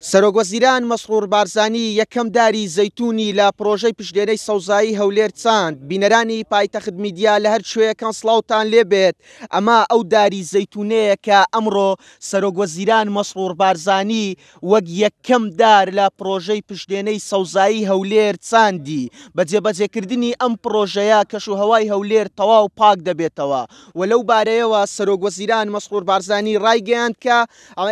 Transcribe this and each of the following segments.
سەرۆکوەزیران مەسرور بارزانی یەکەم داری زەیتونی لە پرۆژەی پشتێنەی سەوزایی هەولێر چاند. بینەرانی پایتەخت میدیا لە هەر شوێیەکان سڵاوتان لێبێت. ئەمە ئەو داری زەیتونەیە کە ئەمڕۆ سەرۆکوەزیران مەسرور بارزانی وەک یەکەم دار لە پرۆژەی پشتێنەی سەوزایی هەولێر چاندی. بە جێبەجێکردنی ئەم پرۆژەیە کەشوهەوای هەولێر تەواو پاک دەبێتەوە و لەو بارەیەوە سەرۆکوەزیران مەسرور بارزانی ڕایگەیاند کە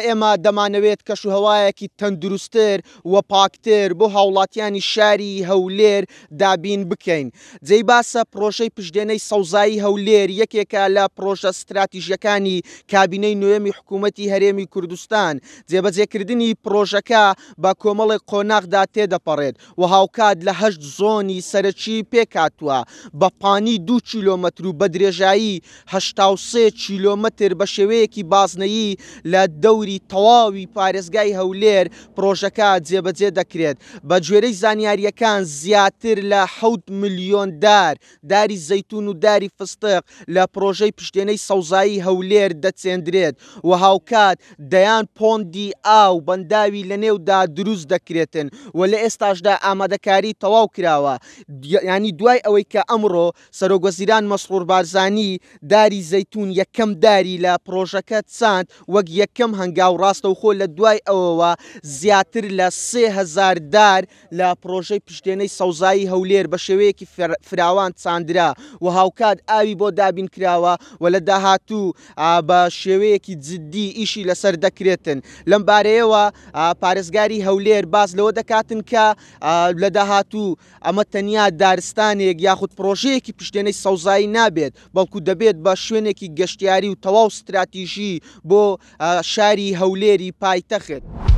ئێمە دەمانەوێت کەشوهەوایەکی تەندروستتر و پاکتر بۆ هاوڵاتیانی شاری هەولێر دابین بکەین. جێی باسە پرۆژەی پشتێنەی سەوزایی هەولێر یەکێکە لە پرۆژە استراتیژیەکانی کابینەی نوێمی حکوومەتی هەرێمی کوردستان. جێبەجێکردنی پرۆژەکە بە کۆمەڵی قۆناغدا تێدەپەڕێت و هاوکات لە 8 زۆنی سەرەکی پێکاتووە بە پانی 2 کیلۆمەتر و بە درێژایی 83 کیلۆمەتر بە شێوەیەکی بازنەیی لە دەوری تەواوی پارێزگای هەولێر پرۆژەکە جێبەجێ دەکرێت. بە گوێرەی زانیاریەکان زیاتر لە 7 ملیۆن داری زەیتون و داری فستق لە پرۆژەی پشتێنەی سەوزایی هەولێر دەچێندرێت و هاوکات دەیان پۆندی ئاو بەنداوی لە نێودا دروست دەکرێتن و لە ئێستاشدا ئامادەکاری تەواو کراوە. ینی دوای ئەوەی کە ئەمڕۆ سەرۆکوەزیران مەسرور بارزانی داری زەیتون یەکەم داری لە پرۆژەکە چاند وەک یەکەم هەنگاو ڕاستەوخۆ لە دوای ئەوەوە زیاتر لە 3000 دار لە پرۆژەی پشتێنەی سەوزایی هەولێر بە شێوەیەکی فراوان چاندرا و هاوکات ئاوی بۆ دابین کراوە و لە داهاتوو بە شێوەیەکی جددی ئیشی لەسەر دەکرێتن. لەم بارەیەوە پارێزگاری هەولێر باز لەوە دەکاتن کە لە داهاتوو ئەمە تەنیا دارستانێک یاخود پرۆژەیەکی پشتێنەی سەوزایی نابێت بەڵکو دەبێت بە شوێنێکی گەشتیاری و تەواو استراتیژی بۆ شاری هەولێری پایتەخت.